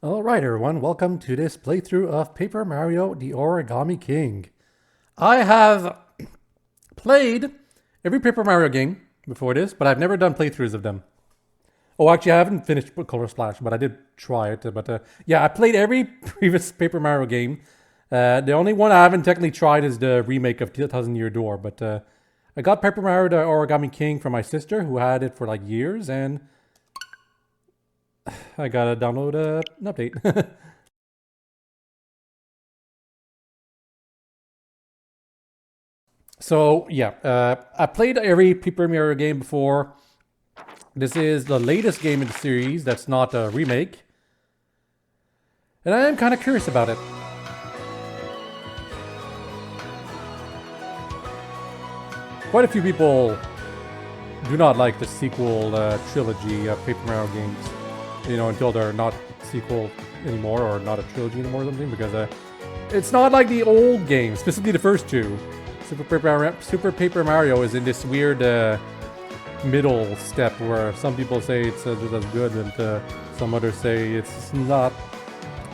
Alright everyone, welcome to this playthrough of Paper Mario the Origami King. I have played every Paper Mario game before this, but I've never done playthroughs of them. Oh, actually I haven't finished Color Splash, but I did try it. Yeah, I played every previous Paper Mario game. The only one I haven't technically tried is the remake of 1000 Year Door, but I got Paper Mario the Origami King from my sister, who had it for like years, and I gotta download an update. So yeah, I played every Paper Mario game before. This is the latest game in the series that's not a remake. And I am kind of curious about it. Quite a few people do not like the sequel trilogy of Paper Mario games. You know, until they're not sequel anymore or not a trilogy anymore or something, because it's not like the old games, specifically the first two. Super Paper Mario is in this weird middle step where some people say it's just as good, and some others say it's not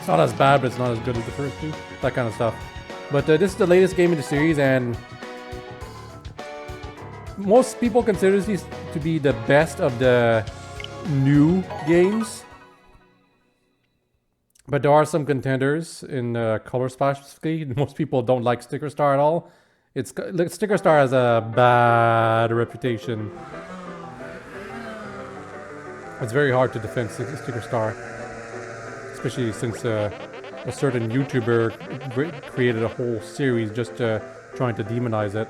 as bad, but it's not as good as the first two. That kind of stuff. But this is the latest game in the series, and most people consider these to be the best of the new games. But there are some contenders in Color Splash specifically. Most people don't like Sticker Star at all. Sticker Star has a bad reputation. It's very hard to defend Sticker Star, especially since a certain YouTuber created a whole series just trying to demonize it.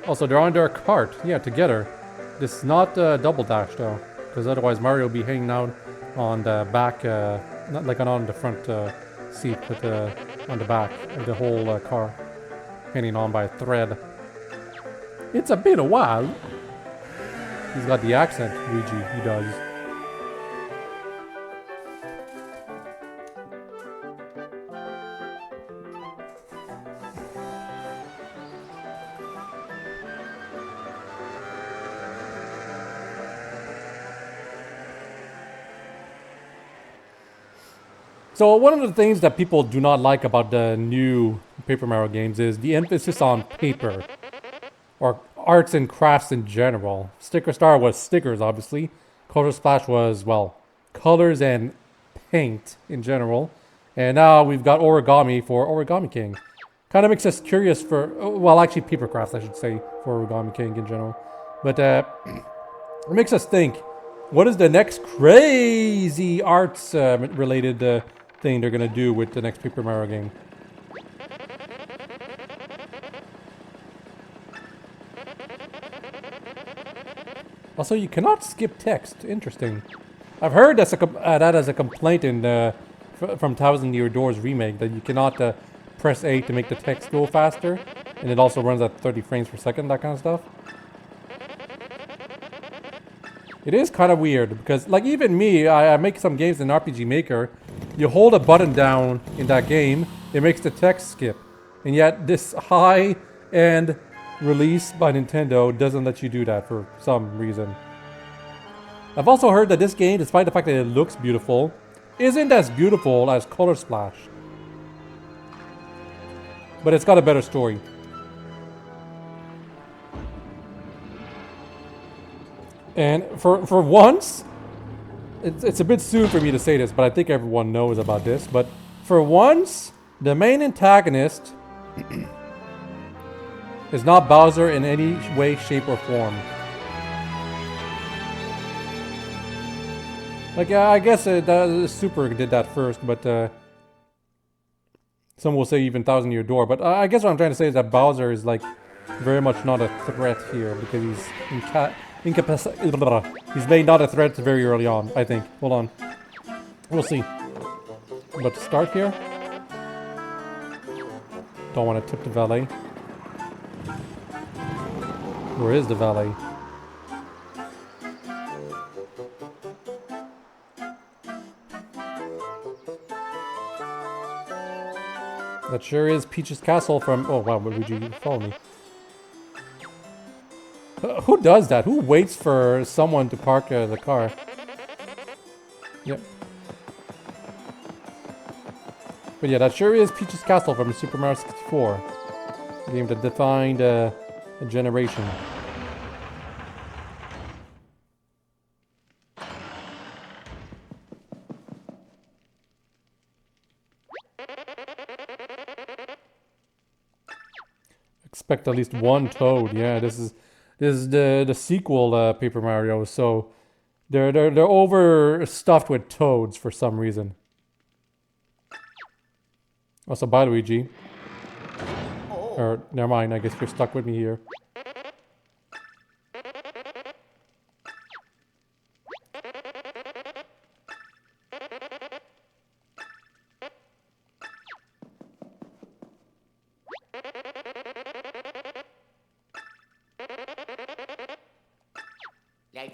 Also, they're on their cart, yeah, together. This is not double dash though, because otherwise Mario will be hanging out on the back, not like on the front seat, but on the back of the whole car, hanging on by a thread. It's a bit wild. He's got the accent, Luigi, he does. So one of the things that people do not like about the new Paper Mario games is the emphasis on paper, or arts and crafts in general. Sticker Star was stickers, obviously. Color Splash was, well, colors and paint in general. And now we've got Origami for Origami King. Kind of makes us curious for, well, actually paper crafts, I should say, for Origami King in general. But it makes us think, what is the next crazy arts related thing they're gonna do with the next Paper Mario game? Also, you cannot skip text. Interesting. I've heard that's that as a complaint in from 1000 Year Door's remake, that you cannot press A to make the text go faster, and it also runs at 30 frames per second, that kind of stuff. It is kind of weird, because like even me, I make some games in RPG Maker. You hold a button down in that game, it makes the text skip. And yet this high-end release by Nintendo doesn't let you do that for some reason. I've also heard that this game, despite the fact that it looks beautiful, isn't as beautiful as Color Splash. But it's got a better story. And for once, it's a bit soon for me to say this, but I think everyone knows about this. But for once, the main antagonist is not Bowser in any way, shape, or form. Like, I guess Super did that first, but some will say even 1000 Year Door. But I guess what I'm trying to say is that Bowser is like very much not a threat here, because he's he's made not a threat very early on, I think. Hold on. We'll see. But to start here, don't want to tip the valet. Where is the valet? That sure is Peach's castle from... Oh wow, Luigi, follow me. Who does that? Who waits for someone to park the car? Yep. But yeah, that sure is Peach's Castle from Super Mario 64. A game that defined a generation. Expect at least one Toad. Yeah, this is the sequel Paper Mario. So they're overstuffed with toads for some reason. Also, bye Luigi. Or never mind. I guess you're stuck with me here.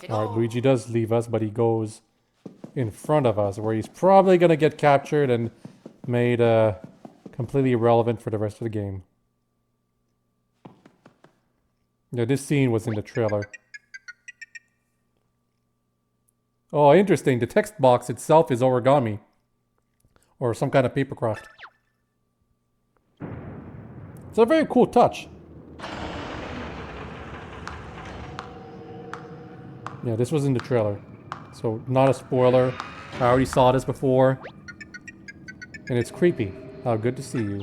Alright, Luigi does leave us, but he goes in front of us, where he's probably gonna get captured and made completely irrelevant for the rest of the game. Yeah, this scene was in the trailer. Oh, interesting. The text box itself is origami. Or some kind of paper craft. It's a very cool touch. Yeah, this was in the trailer. So, not a spoiler. I already saw this before. And it's creepy. Good to see you.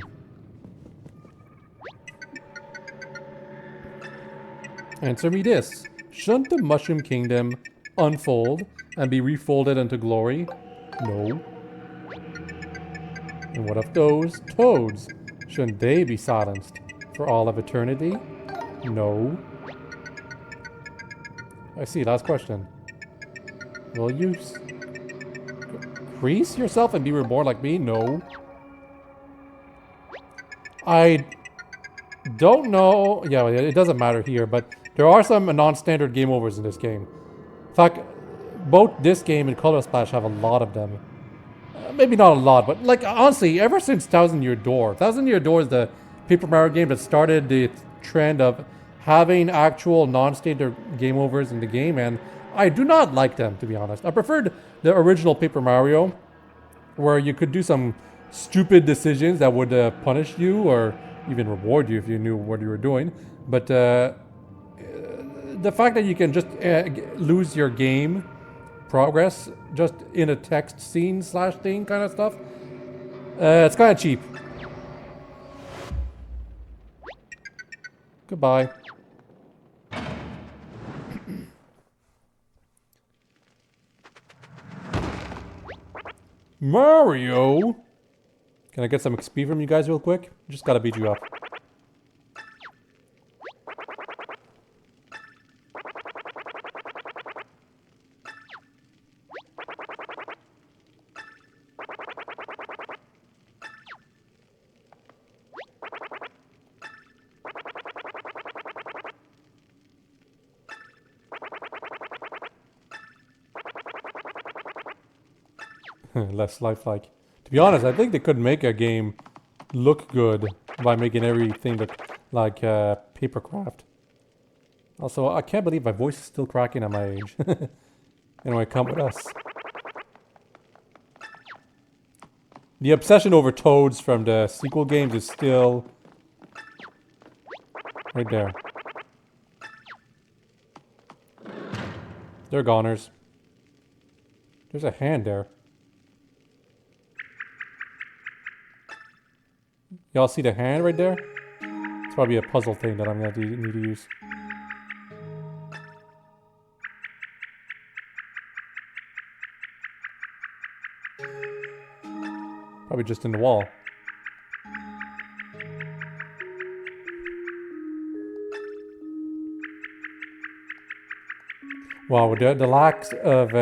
Answer me this. Shouldn't the Mushroom Kingdom unfold and be refolded into glory? No. And what of those toads? Shouldn't they be silenced for all of eternity? No. I see, last question. Will you crease yourself and be reborn like me? No. I don't know. Yeah, it doesn't matter here, but there are some non-standard game overs in this game. In fact, both this game and Color Splash have a lot of them. Maybe not a lot, but like honestly, ever since Thousand Year Door is the Paper Mario game that started the trend of having actual non-standard game overs in the game, and I do not like them, to be honest. I preferred the original Paper Mario, where you could do some stupid decisions that would punish you or even reward you if you knew what you were doing. But the fact that you can just lose your game progress just in a text scene slash thing kind of stuff, it's kind of cheap. Goodbye. Mario! Can I get some XP from you guys real quick? Just gotta beat you up. Less lifelike. To be honest, I think they could make a game look good by making everything look like papercraft. Also, I can't believe my voice is still cracking at my age. Anyway, come with us. The obsession over toads from the sequel games is still right there. They're goners. There's a hand there. Y'all see the hand right there? It's probably a puzzle thing that I'm gonna need to use. Probably just in the wall. Wow, the lack of...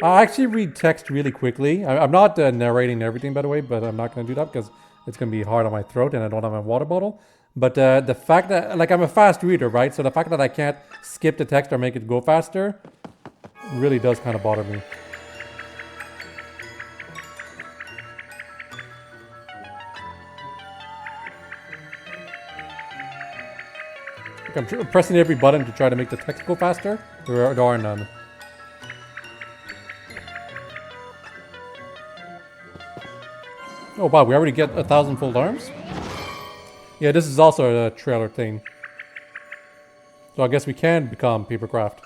I actually read text really quickly. I'm not narrating everything, by the way, but I'm not going to do that because it's going to be hard on my throat and I don't have my water bottle. But the fact that, like, I'm a fast reader, right? So the fact that I can't skip the text or make it go faster really does kind of bother me. I'm pressing every button to try to make the text go faster. There are none. Oh wow, we already get 1,000 fold arms? Yeah, this is also a trailer thing. So I guess we can become Papercraft.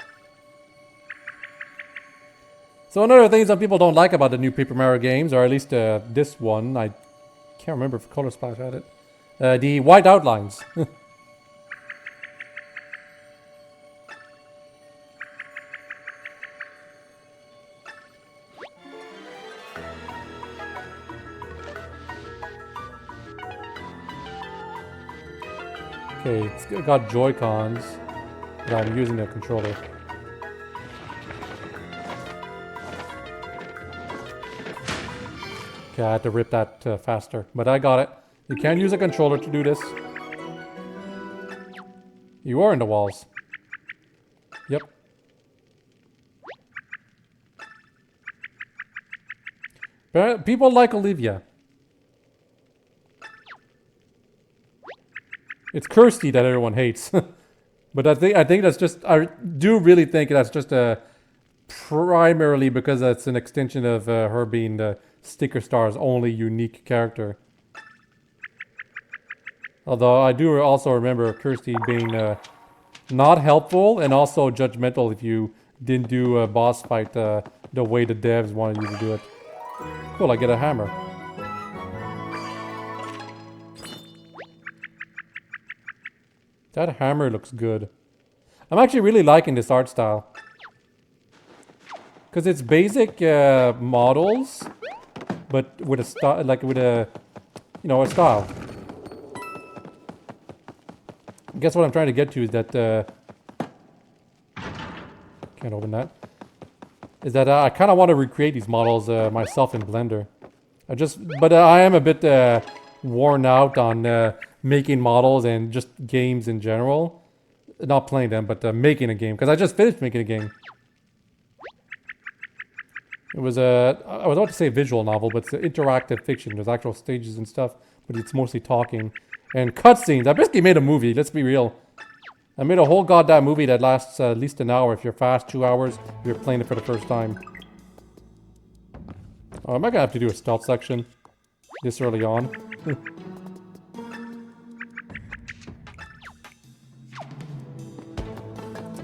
So another thing some people don't like about the new Paper Mario games, or at least this one, I can't remember if Color Splash had it. The white outlines. Okay, it's got Joy-Cons, but I'm using the controller. Okay, I had to rip that faster, but I got it. You can use a controller to do this. You are in the walls. Yep. But people like Olivia. It's Kirsty that everyone hates. But I think that's just, I do really think that's just primarily because that's an extension of her being the Sticker Star's only unique character. Although I do also remember Kirsty being not helpful and also judgmental if you didn't do a boss fight the way the devs wanted you to do it. Cool, I get a hammer. That hammer looks good. I'm actually really liking this art style. Because it's basic models, but with a style, like with a, you know, a style. I guess what I'm trying to get to is that, can't open that. Is that I kind of want to recreate these models myself in Blender. But I am a bit worn out on making models and just games in general. Not playing them, but making a game. Because I just finished making a game. It was I was about to say a visual novel, but it's an interactive fiction. There's actual stages and stuff, but it's mostly talking. And cutscenes. I basically made a movie, let's be real. I made a whole goddamn movie that lasts at least an hour if you're fast, 2 hours if you're playing it for the first time. Oh, am I gonna have to do a stealth section this early on?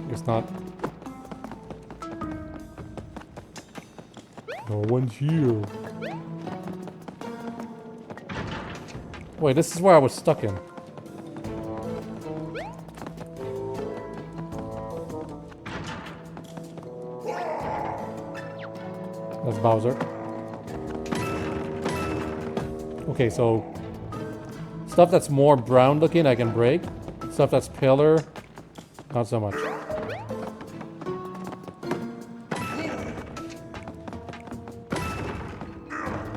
Guess not. No one's here. Wait, this is where I was stuck in. That's Bowser. Okay, so stuff that's more brown looking I can break. Stuff that's paler, not so much.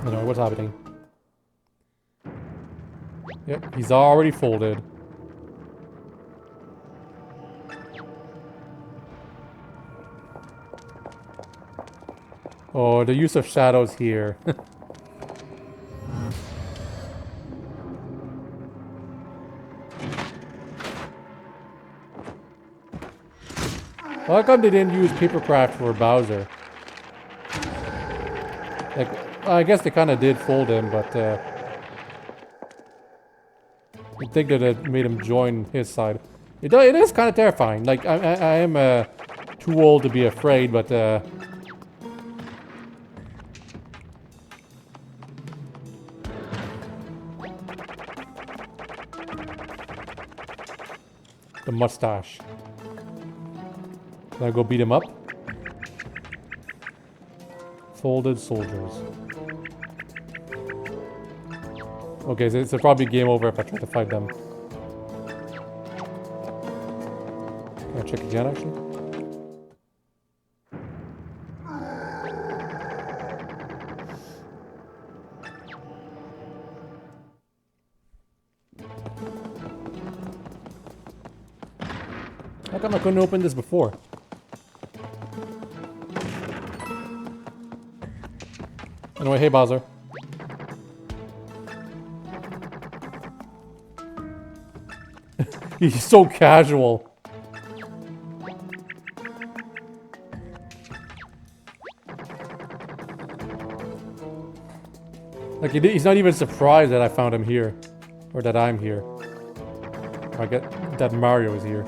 Anyway, what's happening? Yep, he's already folded. Oh, the use of shadows here. How come they didn't use Papercraft for Bowser? Like, I guess they kind of did fold him, but you'd think that it made him join his side. It is kind of terrifying. Like, I am too old to be afraid, but the mustache. Can I go beat him up? Folded soldiers. Okay, so it's probably game over if I try to fight them. Can I check again, actually? How come I couldn't open this before? Anyway, hey Bowser. He's so casual. Like, he's not even surprised that I found him here. Or that I'm here. Or I get that Mario is here.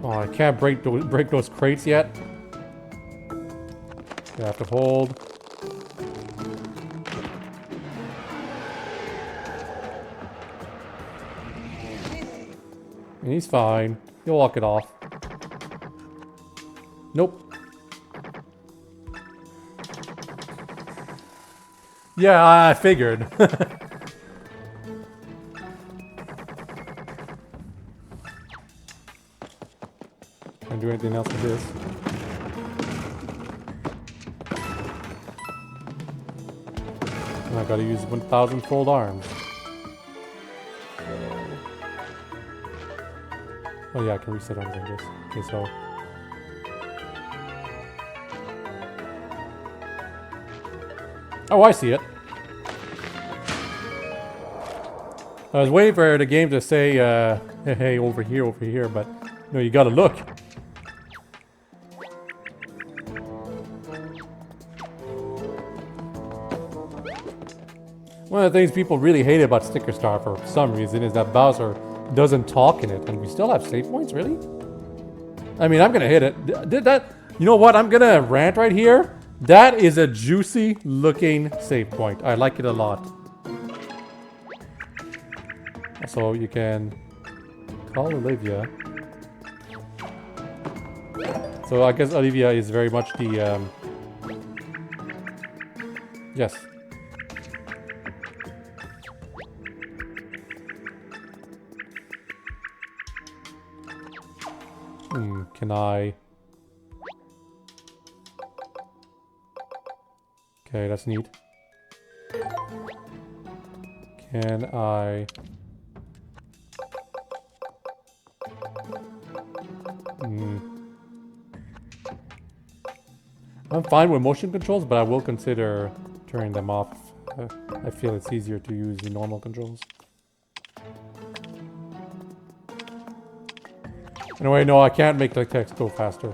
Oh, I can't break those crates yet. I have to hold. And he's fine. He'll walk it off. Nope. Yeah, I figured. Can't do anything else with this. And I gotta use 1,000 fold arms. Oh yeah, I can reset arms like this. Okay, so... Oh, I see it. I was waiting for the game to say, hey, over here, but no, you gotta look. One of the things people really hate about Sticker Star for some reason is that Bowser doesn't talk in it, and we still have save points, really? I mean, I'm gonna hit it. Did that? You know what? I'm gonna rant right here. That is a juicy looking save point. I like it a lot. So you can call Olivia. So I guess Olivia is very much the yes. Can I? Okay, that's neat. Can I? I'm fine with motion controls, but I will consider turning them off. I feel it's easier to use the normal controls. Anyway, no, I can't make the text go faster.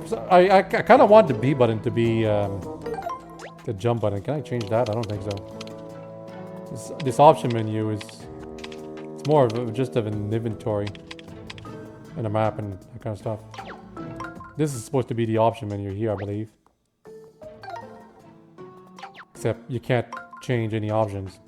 So I kind of want the B button to be the jump button. Can I change that? I don't think so. This option menu is it's more of just of an inventory and a map and that kind of stuff. This is supposed to be the option menu here, I believe. Except you can't change any options.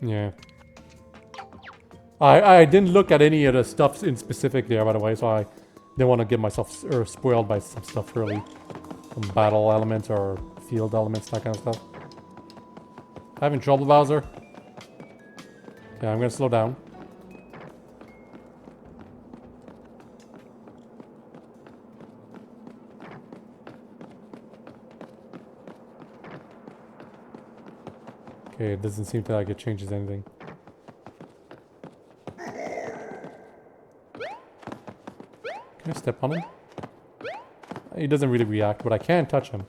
Yeah. I didn't look at any of the stuff in specific there, by the way, so I didn't want to get myself spoiled by some stuff early. Some battle elements or field elements, that kind of stuff. Having trouble, Bowser? Okay, I'm gonna slow down. Okay, it doesn't seem like it changes anything. Can I step on him? He doesn't really react, but I can touch him.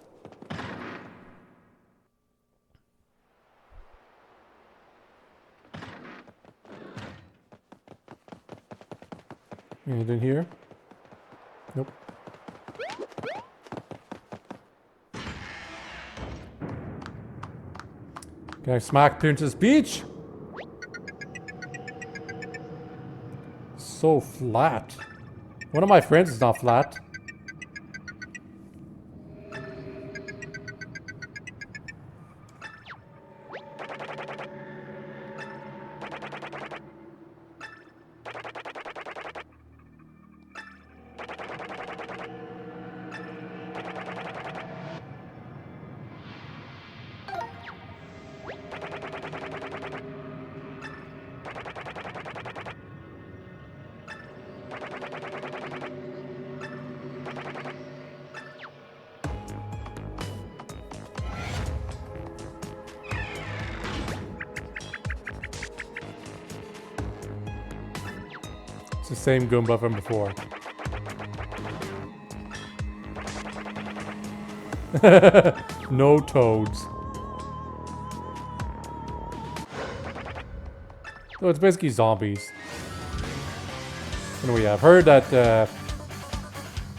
Anything here? Nope. Can I smack Princess Peach? So flat. One of my friends is not flat. the same Goomba from before. No toads. So it's basically zombies. Anyway, I've heard that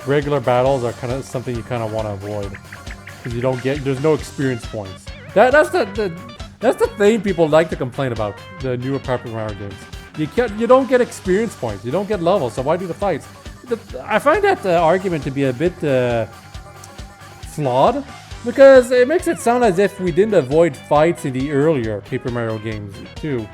regular battles are kind of something you kind of want to avoid because you don't get. There's no experience points. That's the thing people like to complain about the newer Paper Mario games. You don't get experience points. You don't get levels. So why do the fights? I find that argument to be a bit flawed because it makes it sound as if we didn't avoid fights in the earlier Paper Mario games too.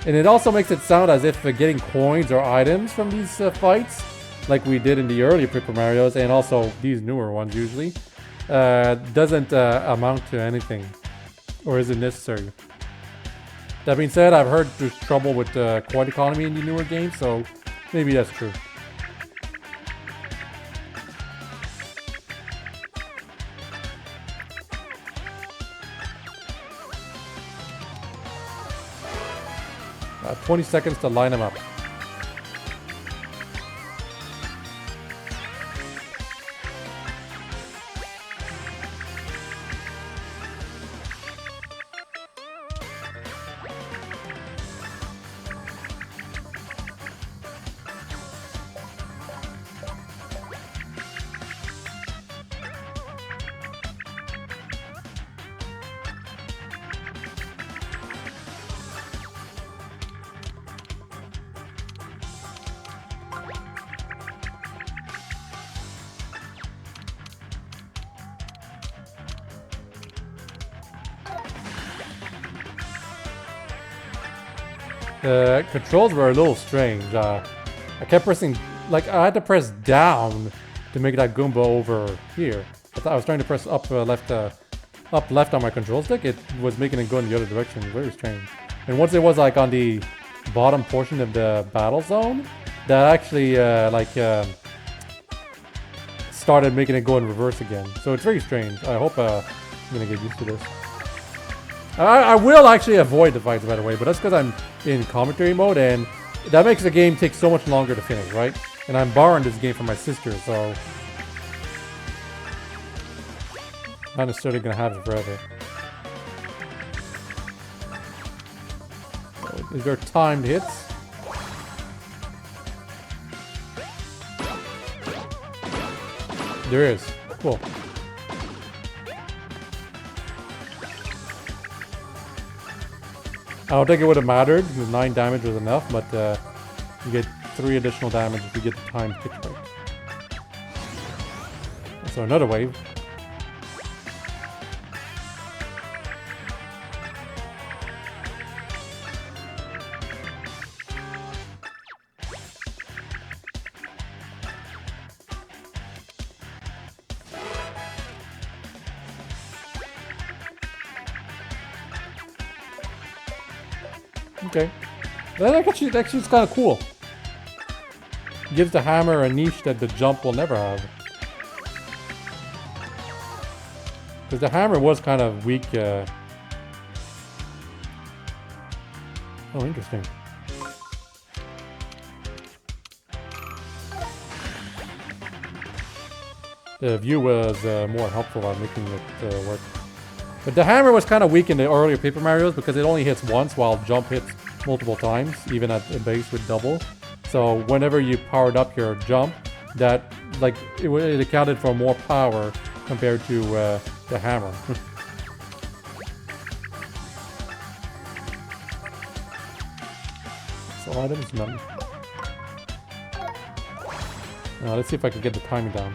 And it also makes it sound as if getting coins or items from these fights, like we did in the earlier Paper Marios, and also these newer ones usually, doesn't amount to anything, or isn't necessary. That being said, I've heard there's trouble with coin economy in the newer games, so maybe that's true. 20 seconds to line them up. The controls were a little strange. I kept pressing, like I had to press down to make that Goomba over here. I was trying to press up left on my control stick. It was making it go in the other direction. Very strange. And once it was like on the bottom portion of the battle zone, that actually started making it go in reverse again. So it's very strange. I hope I'm gonna get used to this. I will actually avoid the fights, by the way, but that's because I'm in commentary mode, and that makes the game take so much longer to finish, right? And I'm borrowing this game from my sister, so not necessarily gonna have it forever. Is there timed hits? There is. Cool. I don't think it would have mattered because 9 damage was enough, but you get 3 additional damage if you get the timed hit right. So another wave. Okay. That actually is kind of cool. Gives the hammer a niche that the jump will never have. Because the hammer was kind of weak. Oh, interesting. The view was more helpful on making it work. But the hammer was kind of weak in the earlier Paper Marios because it only hits once while jump hits multiple times, even at the base with double. So whenever you powered up your jump, that like it accounted for more power compared to the hammer. So items, none. Now let's see if I can get the timing down.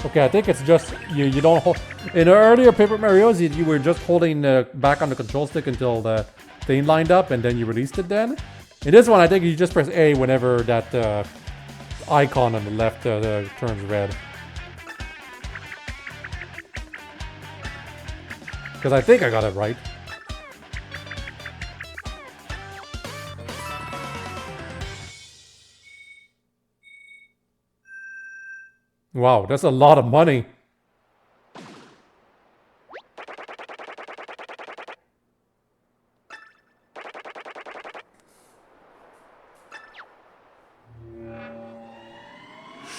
Okay, I think it's just you don't hold. In the earlier Paper Marios, you were just holding back on the control stick until the thing lined up, and then you released it. Then, in this one, I think you just press A whenever that icon on the left turns red. Because I think I got it right. Wow, that's a lot of money.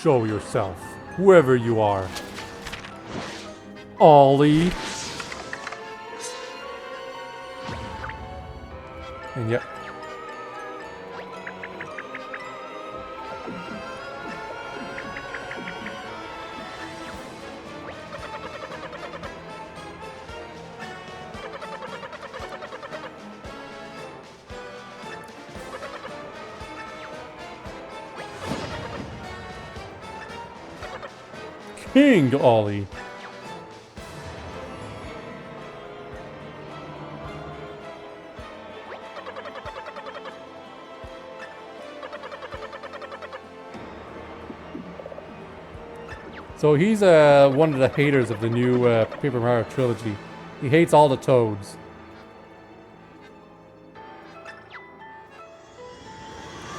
Show yourself, whoever you are. Ollie. And yep. King Ollie. So he's one of the haters of the new Paper Mario trilogy. He hates all the Toads.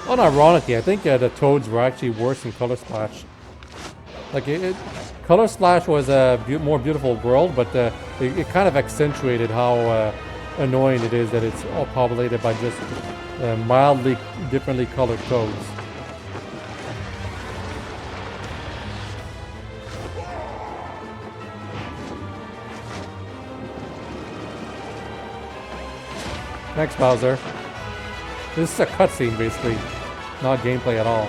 Unironically, I think the Toads were actually worse than Color Splash. Like Color Splash was a more beautiful world, but it kind of accentuated how annoying it is that it's all populated by just mildly differently colored Toads. Thanks, Bowser. This is a cutscene, basically, not gameplay at all.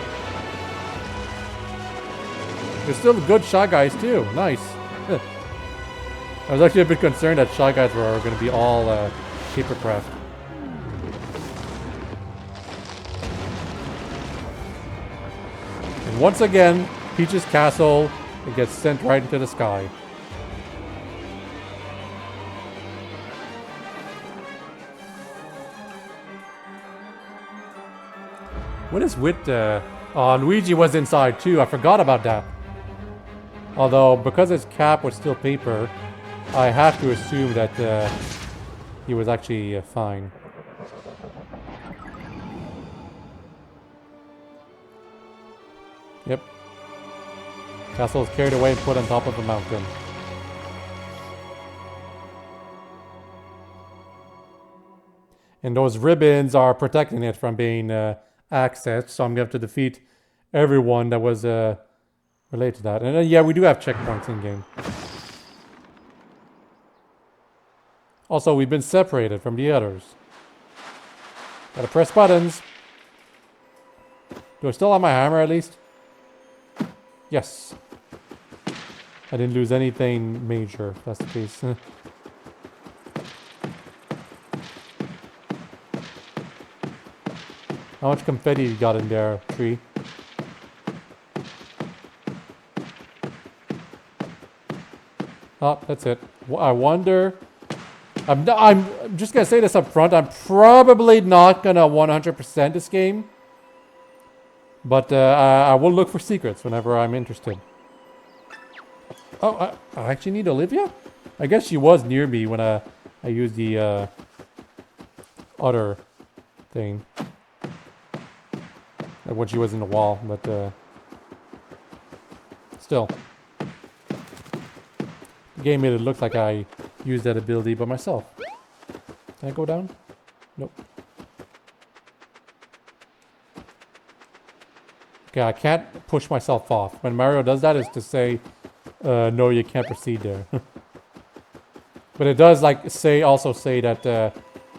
There's still good Shy Guys too. Nice. I was actually a bit concerned that Shy Guys were going to be all papercraft. And once again, Peach's castle, it gets sent right into the sky. What is with oh, Luigi was inside too. I forgot about that. Although, because his cap was still paper, I have to assume that he was actually fine. Yep. Castle is carried away and put on top of a mountain. And those ribbons are protecting it from being accessed, so I'm going to have to defeat everyone that was related to that. And yeah, we do have checkpoints in game. Also, we've been separated from the others. Gotta press buttons. Do I still have my hammer at least? Yes. I didn't lose anything major, if that's the case. How much confetti you got in there, tree? Oh, that's it. I wonder... I'm just gonna say this up front. I'm probably not gonna 100% this game. But I will look for secrets whenever I'm interested. Oh, I actually need Olivia? I guess she was near me when I used the other thing. Like when she was in the wall, but still. The game made it look like I used that ability by myself. Can I go down? Nope. Okay, I can't push myself off. When Mario does that, it's to say, no, you can't proceed there. But it does like also say that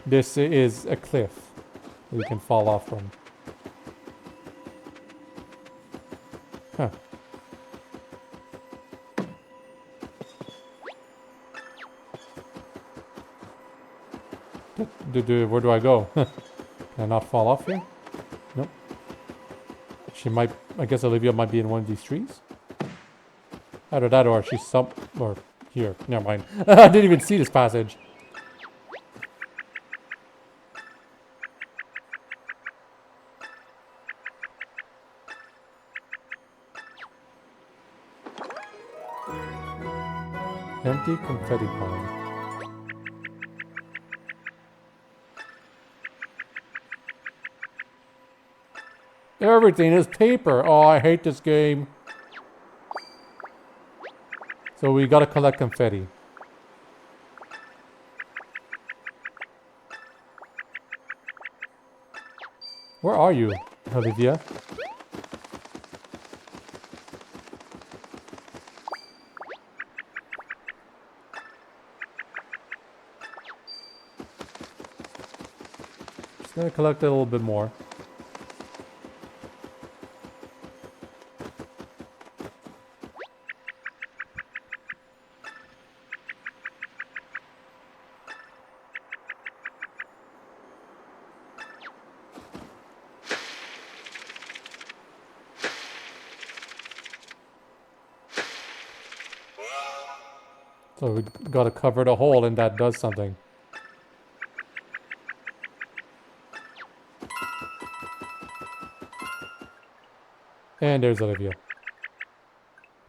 this is a cliff that you can fall off from. Huh. Where do I go? Can I not fall off here? Nope. She might... I guess Olivia might be in one of these trees? Either that or she's or here. Never mind. I didn't even see this passage. Empty confetti pond. Everything is paper. Oh, I hate this game. So we gotta collect confetti. Where are you, Olivia? Just gonna collect a little bit more. So we gotta cover the hole and that does something. And there's Olivia.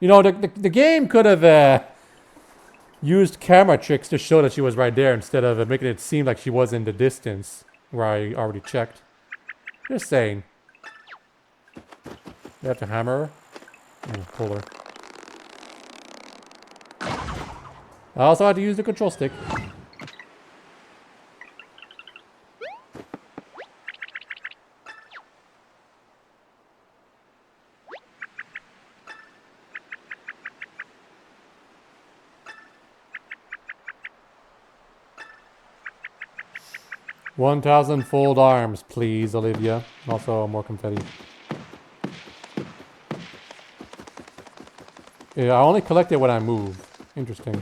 You know, the game could have used camera tricks to show that she was right there instead of making it seem like she was in the distance where I already checked. Just saying. You have to hammer her. Pull her. I also had to use the control stick. "1,000 fold arms, please, Olivia." Also, more confetti. Yeah, I only collect it when I move. Interesting.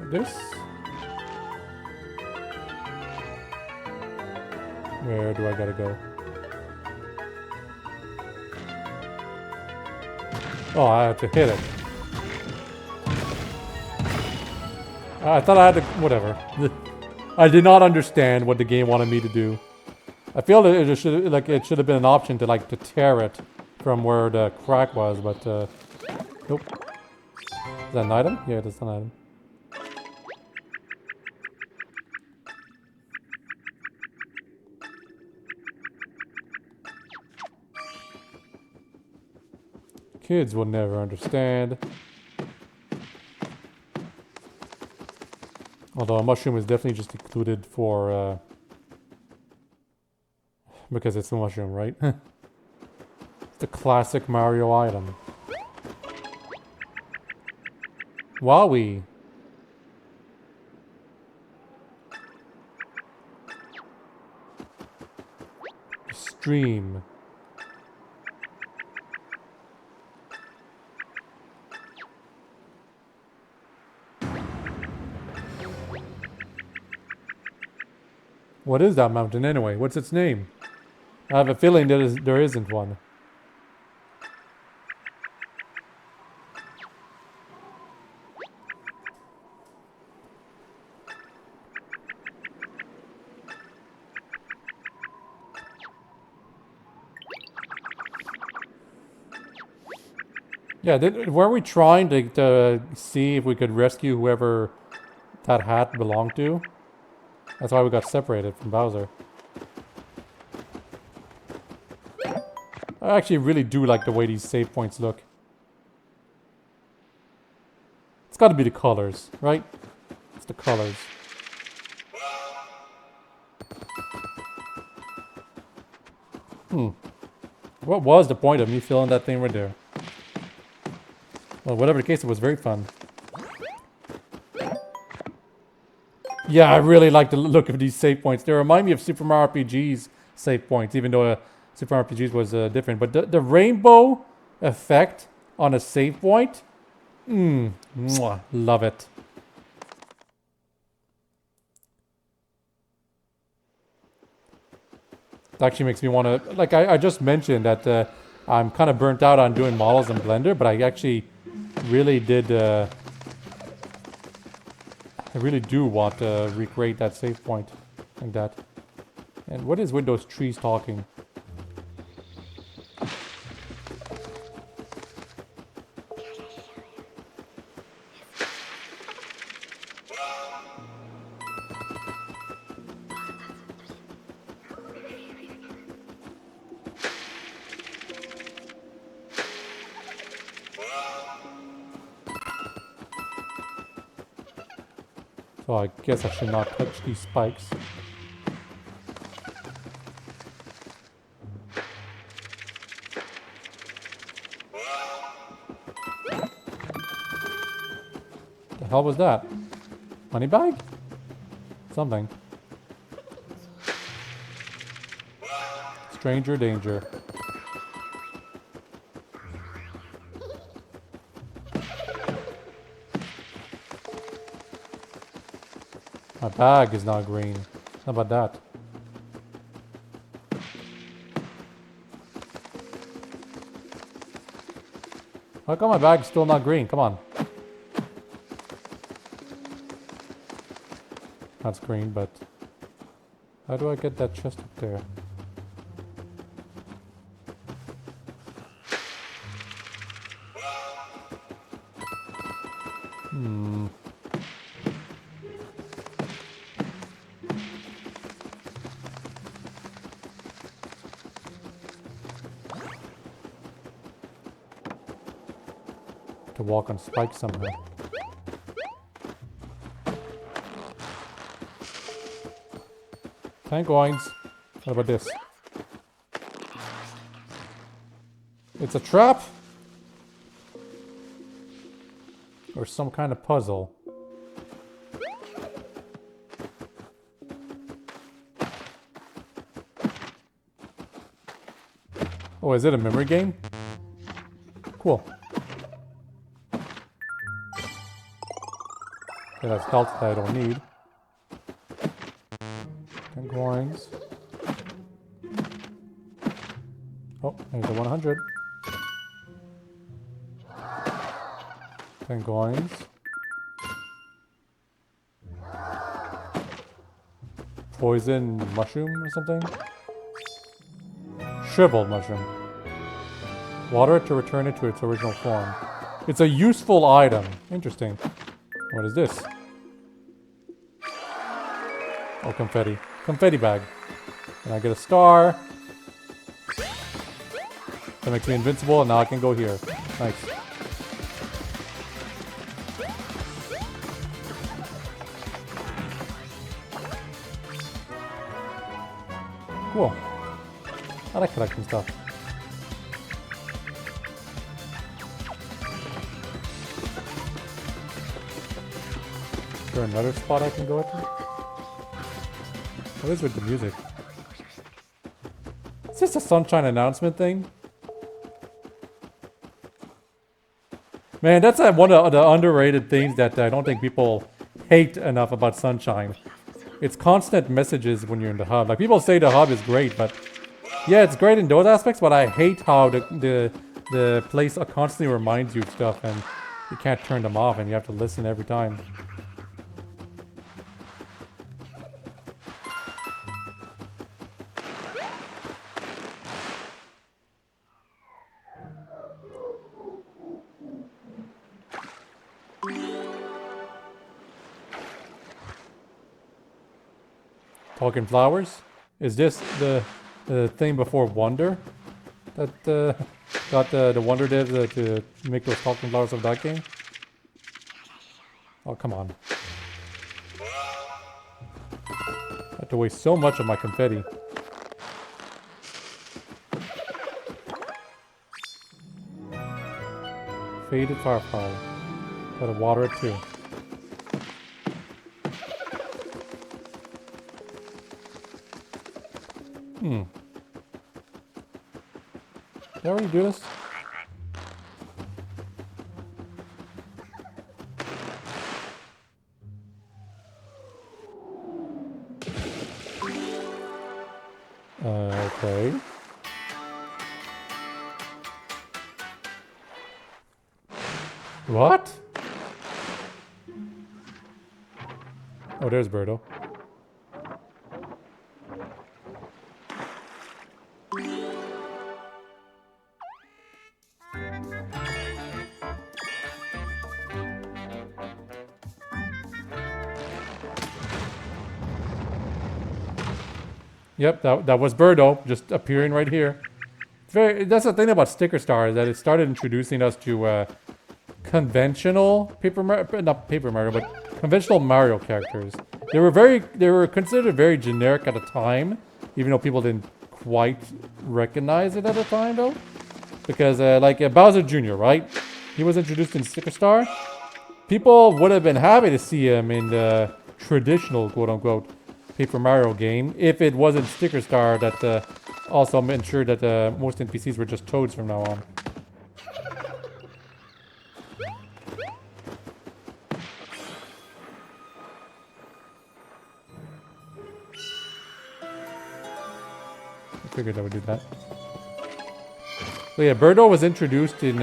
This? Where do I gotta go? Oh, I have to hit it. I thought I had to... Whatever. I did not understand what the game wanted me to do. I feel that it should have been an option to to tear it from where the crack was, but nope. Is that an item? Yeah, that's an item. Kids will never understand. Although a mushroom is definitely just included for because it's a mushroom, right? It's a classic Mario item. Wowie! Stream. What is that mountain anyway? What's its name? I have a feeling there isn't one. Yeah, were we trying to see if we could rescue whoever that hat belonged to? That's why we got separated from Bowser. I actually really do like the way these save points look. It's got to be the colors, right? It's the colors. What was the point of me filling that thing right there? Well, whatever the case, it was very fun. Yeah, I really like the look of these save points. They remind me of Super Mario RPG's save points, even though Super Mario RPG's was different. But the rainbow effect on a save point, love it. It actually makes me want to, like I just mentioned that I'm kind of burnt out on doing models in Blender, but I actually really did... I really do want to recreate that save point like that. And what is with those trees talking? So I guess I should not touch these spikes. The hell was that? Money bag? Something. Stranger danger. My bag is not green. How about that? How come my bag's still not green? Come on. That's green, but how do I get that chest up there? To walk on spikes somehow. 10 coins. What about this? It's a trap? Or some kind of puzzle? Oh, is it a memory game? Cool. Okay, that's health that I don't need. 10 coins. Oh, there's the 100. 10 coins. Poison mushroom or something? Shriveled mushroom. Water to return it to its original form. It's a useful item. Interesting. What is this? Oh, confetti. Confetti bag. And I get a star. That makes me invincible, and now I can go here. Nice. Cool. I like collecting stuff. Is there another spot I can go to? What is with the music? Is this a sunshine announcement thing? Man, that's one of the underrated things that I don't think people hate enough about Sunshine. It's constant messages when you're in the hub. Like, people say the hub is great, but yeah, it's great in those aspects, but I hate how the place constantly reminds you of stuff and you can't turn them off and you have to listen every time. Talking flowers? Is this the thing before Wonder? That got the Wonder devs to make those talking flowers of that game? Oh, come on. I have to waste so much of my confetti. Faded firefly. Gotta water it too. Did I already do this? Okay. What? Oh, there's Birdo. Yep, that was Birdo, just appearing right here. That's the thing about Sticker Star, is that it started introducing us to conventional not Paper Mario, but conventional Mario characters. They were considered very generic at the time, even though people didn't quite recognize it at the time, though. Because, like, Bowser Jr., right? He was introduced in Sticker Star. People would have been happy to see him in the traditional, quote-unquote, Paper Mario game if it wasn't Sticker Star that also ensured that most NPCs were just Toads from now on. I figured I would do that. So yeah, Birdo was introduced in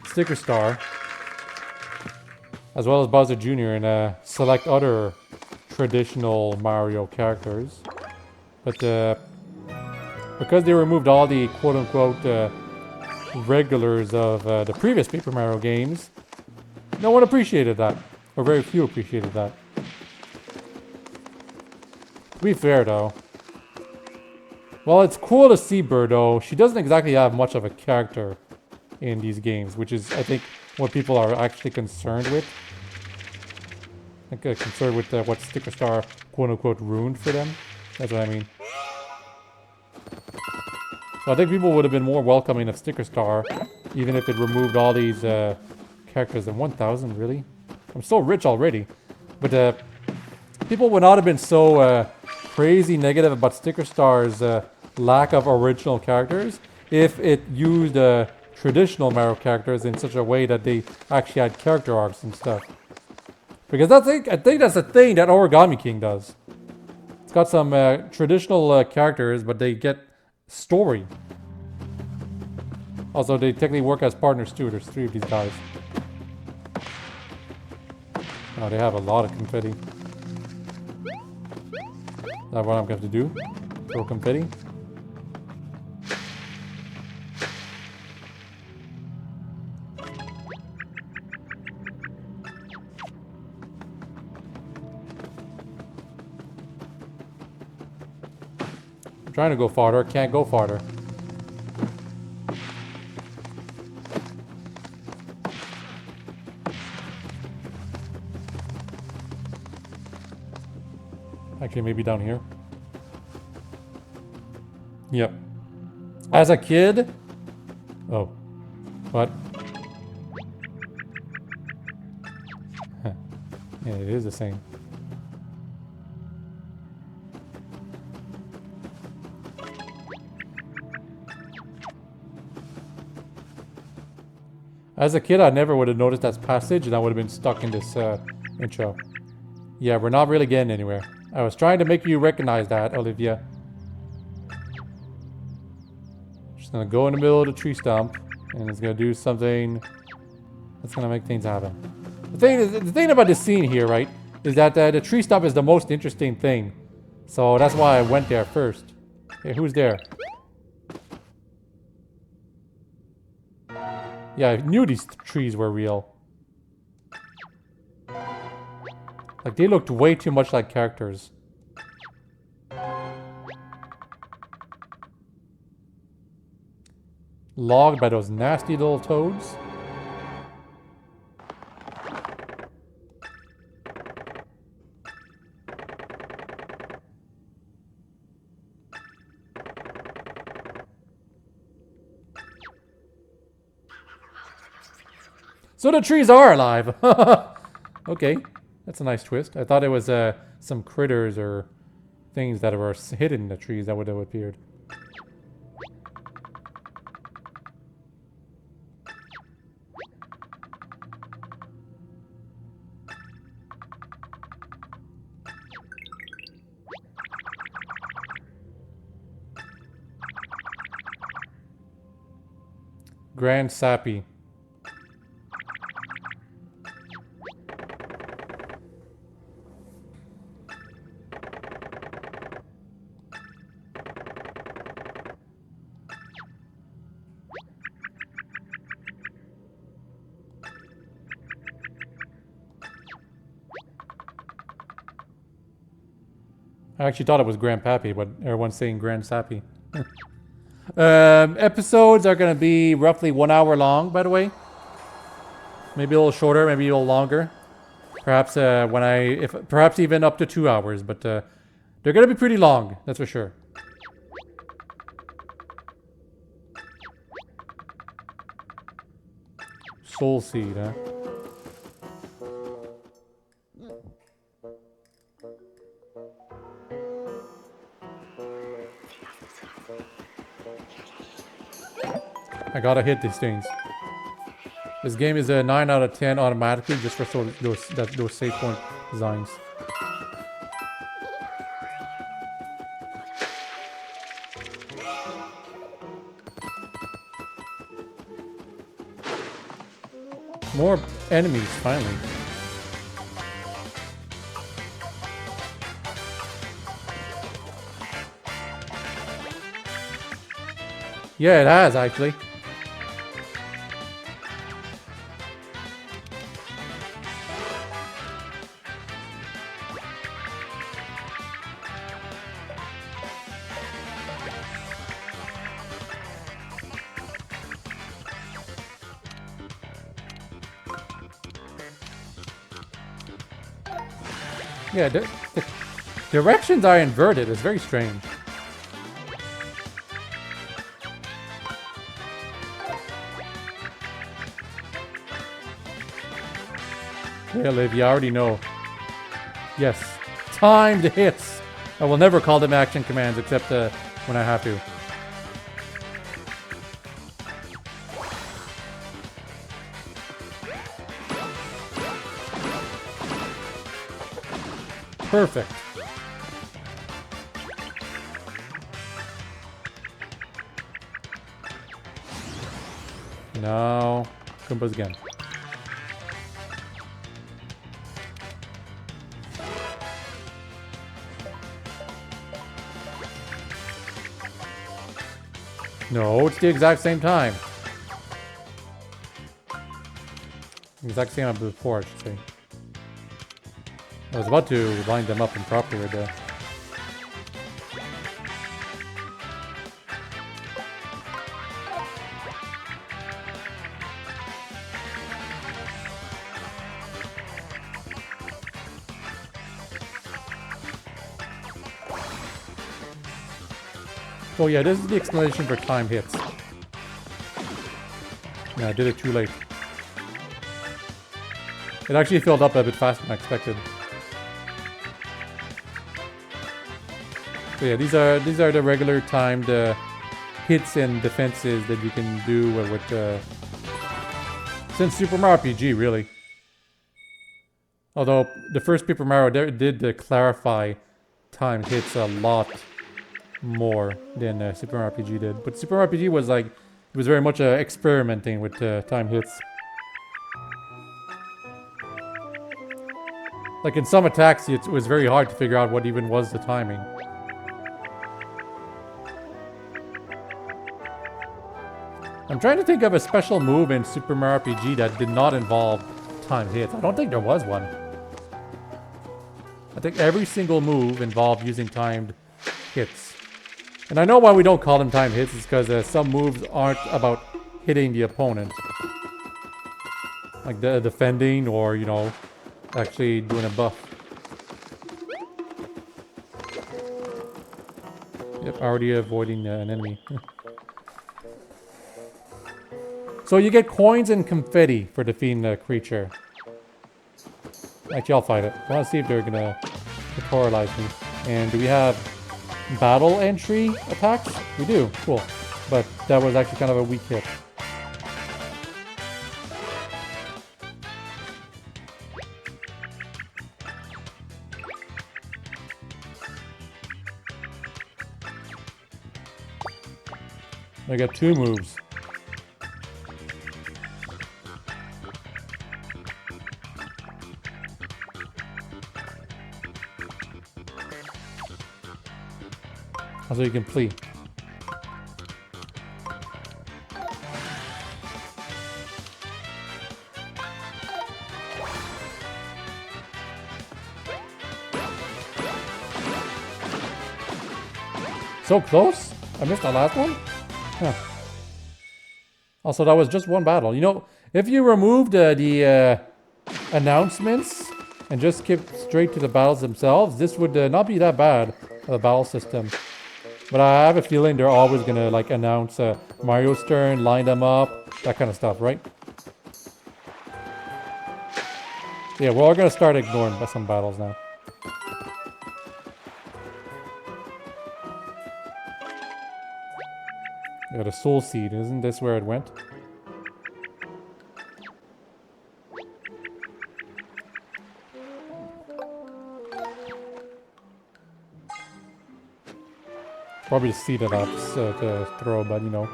Sticker Star, as well as Bowser Jr. and select other traditional Mario characters. But because they removed all the quote-unquote regulars of the previous Paper Mario games, no one appreciated that, or very few appreciated that. To be fair, though, well, it's cool to see Birdo. She doesn't exactly have much of a character in these games, which is, I think, what people are actually concerned with. I think concerned with what Sticker Star, quote-unquote, ruined for them. That's what I mean. So I think people would have been more welcoming of Sticker Star, even if it removed all these characters. And 1,000, really? I'm so rich already. But people would not have been so crazy negative about Sticker Star's lack of original characters if it used traditional Mario characters in such a way that they actually had character arcs and stuff. Because I think that's the thing that Origami King does. It's got some traditional characters, but they get story. Also, they technically work as partners too. There's 3 of these guys. Oh, they have a lot of confetti. Is that what I'm going to have to do? Throw confetti? I'm trying to go farther. Can't go farther. Actually, maybe down here. Yep. As a kid... Oh. What? Yeah, it is the same. As a kid, I never would have noticed that passage, and I would have been stuck in this intro. Yeah, we're not really getting anywhere. I was trying to make you recognize that, Olivia. Just gonna go in the middle of the tree stump, and it's gonna do something that's gonna make things happen. The thing about this scene here, right, is that the tree stump is the most interesting thing. So that's why I went there first. Okay, who's there? Yeah, I knew these trees were real. Like, they looked way too much like characters. Logged by those nasty little toads. So the trees are alive! Okay. That's a nice twist. I thought it was some critters or things that were hidden in the trees that would have appeared. Grand Sappy. I actually thought it was Grandpappy, but everyone's saying Grand Sappy. Episodes are going to be roughly 1 hour long, by the way. Maybe a little shorter, maybe a little longer. Perhaps perhaps even up to 2 hours, but they're gonna be pretty long, that's for sure. Soul Seed, huh? I gotta hit these things. This game is a 9 out of 10 automatically just for those save point designs. More enemies, finally. Yeah, it has, actually. Yeah, the directions are inverted. It's very strange. Yeah, Liv, you already know. Yes. Timed hits. I will never call them action commands except when I have to. Perfect. Now, Goombas again. No, it's the exact same time. Exact same as before, I should say. I was about to line them up improperly there. Oh yeah, this is the explanation for time hits. Yeah, I did it too late. It actually filled up a bit faster than I expected. So yeah, these are the regular timed hits and defenses that you can do with since Super Mario RPG, really. Although the first Paper Mario did clarify timed hits a lot more than Super Mario RPG did. But Super Mario RPG was like, it was very much experimenting with time hits. Like in some attacks, it was very hard to figure out what even was the timing. I'm trying to think of a special move in Super Mario RPG that did not involve timed hits. I don't think there was one. I think every single move involved using timed hits. And I know why we don't call them timed hits is because some moves aren't about hitting the opponent. Like defending or, you know, actually doing a buff. Yep, already avoiding an enemy. So you get coins and confetti for defeating the creature. Actually, I'll fight it. I want to see if they're gonna tutorialize me. And do we have battle entry attacks? We do. Cool. But that was actually kind of a weak hit. I got 2 moves. So you complete. So close? I missed that last one? Huh. Also, that was just one battle. You know, If you removed the announcements and just skip straight to the battles themselves, this would not be that bad of a battle system. But I have a feeling they're always gonna like announce Mario's turn, line them up, that kind of stuff, right? Yeah, we're all gonna start ignoring some battles now. Got a soul seed, isn't this where it went? Probably a seed that I'll to throw, but you know.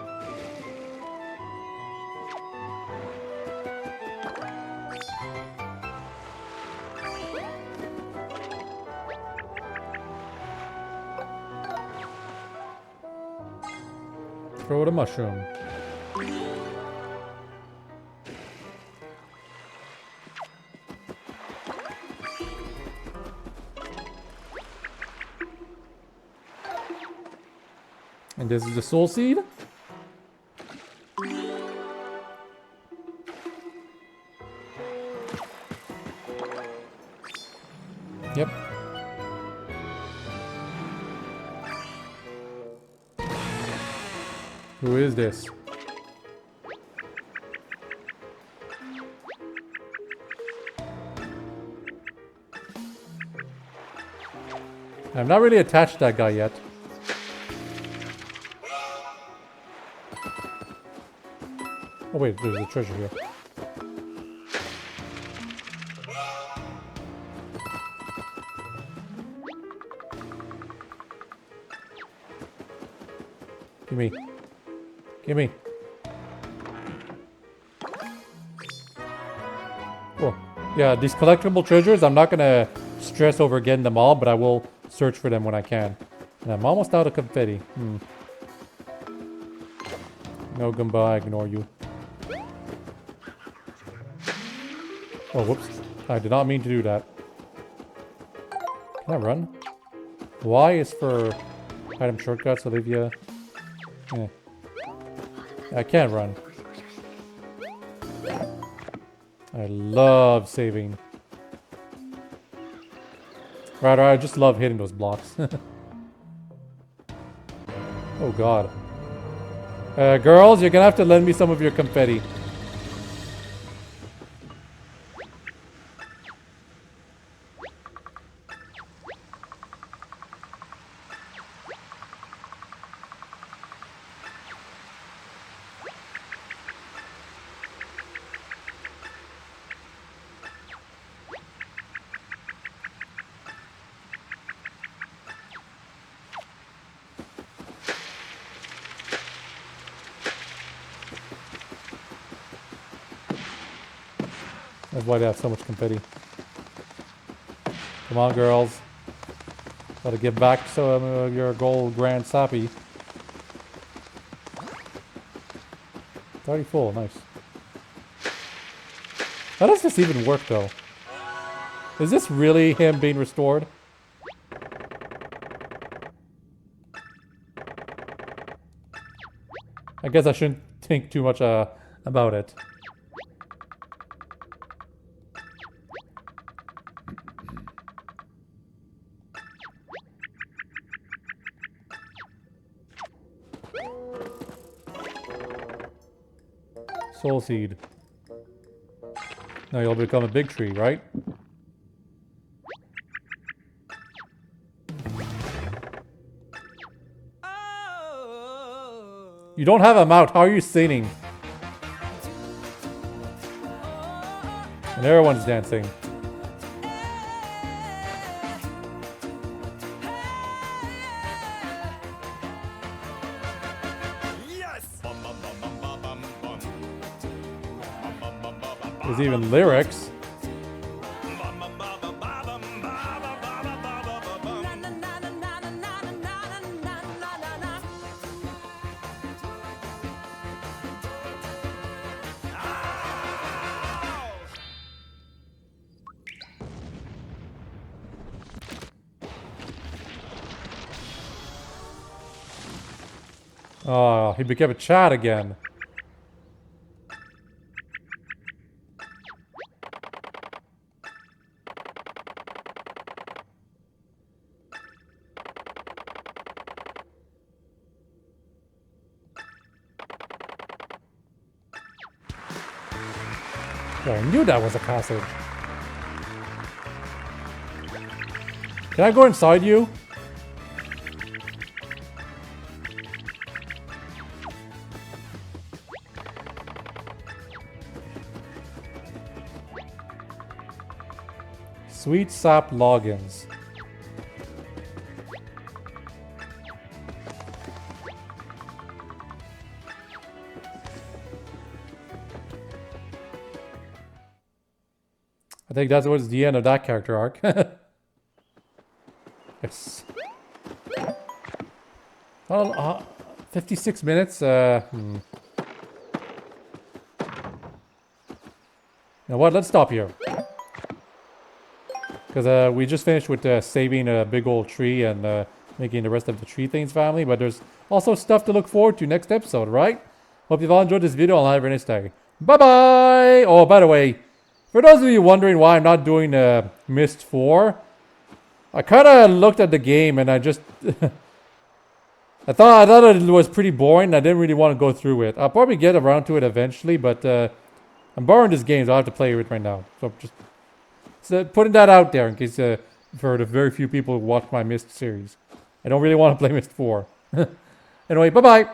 Throw the mushroom. And this is the soul seed. Yep. Who is this? I'm not really attached to that guy yet. Oh wait, there's a treasure here. Gimme. Gimme. Cool. Yeah, these collectible treasures, I'm not gonna stress over getting them all, but I will search for them when I can. And I'm almost out of confetti. No, Goomba, I ignore you. Oh, whoops. I did not mean to do that. Can I run? Y is for item shortcuts, Olivia. Yeah. I can't run. I love saving. Right, I just love hitting those blocks. Oh god. Girls, you're gonna have to lend me some of your confetti. That's why they have so much confetti. Come on, girls. Gotta get back to some of your gold Grand Sappy. It's already full, nice. How does this even work, though? Is this really him being restored? I guess I shouldn't think too much about it. Soul seed. Now you'll become a big tree, right? You don't have a mouth. How are you singing? And everyone's dancing. There's even lyrics. Oh, he became a chat again. Yo, I knew that was a passage. Can I go inside you? Sweet sap logins. I think that was the end of that character arc. Yes. Well, 56 minutes. Now what? Let's stop here. Because we just finished with saving a big old tree and making the rest of the tree things family. But there's also stuff to look forward to next episode, right? Hope you've all enjoyed this video and have a nice day. Bye-bye! Oh, by the way, for those of you wondering why I'm not doing Myst 4, I kind of looked at the game and I just... I thought it was pretty boring. I didn't really want to go through it. I'll probably get around to it eventually, but I'm borrowing this game, so I have to play it right now. So just putting that out there in case for the very few people who watch my Myst series. I don't really want to play Myst 4. Anyway, bye-bye!